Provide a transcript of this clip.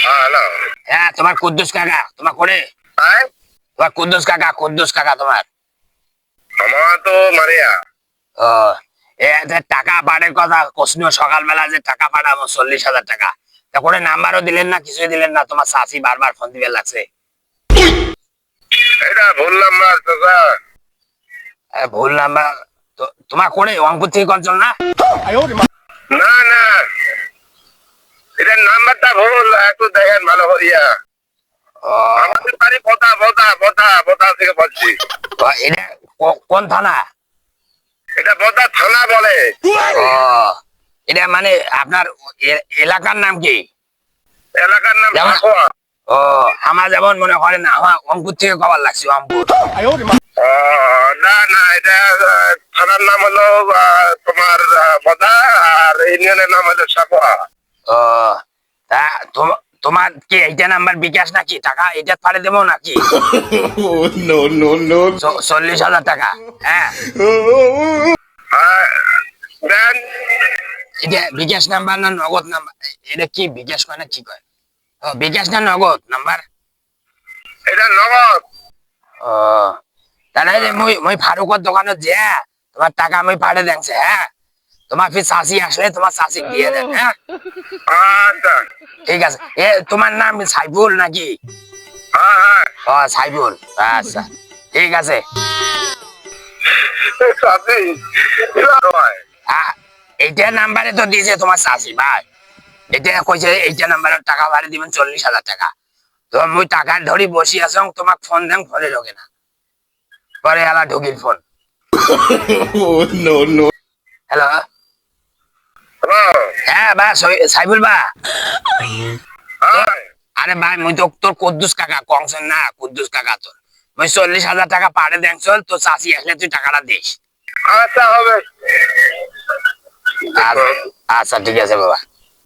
Hello. হ্যাঁ তোমার কুদ্দুস কাকা তোমার করে হ্যাঁ, তোমার কুদ্দুস কাকা তোমার আমার তো মারিয়া। ও যে টাকা পাড়ের কথা কোসনিও সকালবেলা যে টাকা পাঠাবো 40,000 টাকা তা করে নাম্বারও দিলেন না কিছুই দিলেন না তোমার চাচি বারবার ফোন দিবে লাগছে এটা ভুল নাম্বার দাদা। ভুল নাম্বার তোমার করে অঙ্কুর থেকে অঞ্চল না না না, এটার নাম্বারটা ভুল, একটু দেখেন ভালো করিয়া। ও, আমাদের বাড়ি বোতা থেকে বলছি। ও, এটা কোন থানা এটা বোতা থানা বলে। ও এটা মানে আপনার এলাকার নাম কি এলাকার নাম যেমন- সাকোয়া। ও আমার যেমন মনে করেন আমার অঙ্কুর থেকে খবর লাগছে অঙ্কুর ও, না না, এটা থানার নাম হলো তোমার বোতা, আর ইউনিয়নের নাম হলো সাকোয়া। ও তা তোমার কি এইটা নাম্বার বিকাশ নাকি টাকা এটা পাঠিয়ে দেবো নাকি Oh, no, no, no. 40,000 টাকা হ্যাঁ দেন, এটা বিকাশ নাম্বার না নগদ নাম্বার এটা কি বিকাশ কয় না কি কয় ও বিকাশ না নগদ নাম্বার এটা নগদ। ও তাহলে যে মুই ফারুকের দোকানে যে তোমার টাকা আমি পাঠিয়ে দেখছে হ্যাঁ তোমার ফির চাষি আসলে তোমার চাষি দিয়ে দেন হ্যাঁ আচ্ছা। ঠিক আছে এ তোমার নাম সাইফুল নাকি হ্যাঁ হ্যাঁ, ও সাইফুল আচ্ছা ঠিক আছে সাথী, এবার হয়। এইটা নাম্বারে তো দিয়েছে তোমার চাষি ভাই এটা কইছে এইটা নাম্বারে টাকা ভাড়া দিবেন 40,000 টাকা তো মুই টাকা ধরি বসি আছো তোমাক ফোন দেন ফোনে ঢোকে না পরে এলা ঢুকির phone Oh, no, no. Hello hello. হ্যাঁ বা সাইফুল বা হ্যাঁ, আরে ভাই মুই তো তোর কুদ্দুস কাকা কংসন না কুদ্দুস কাকা তোর মুই 40,000 টাকা পাড়ে দেন চল তো চাষি আসলে তুই টাকাটা দিস আচ্ছা হবে। আচ্ছা ঠিক আছে বাবা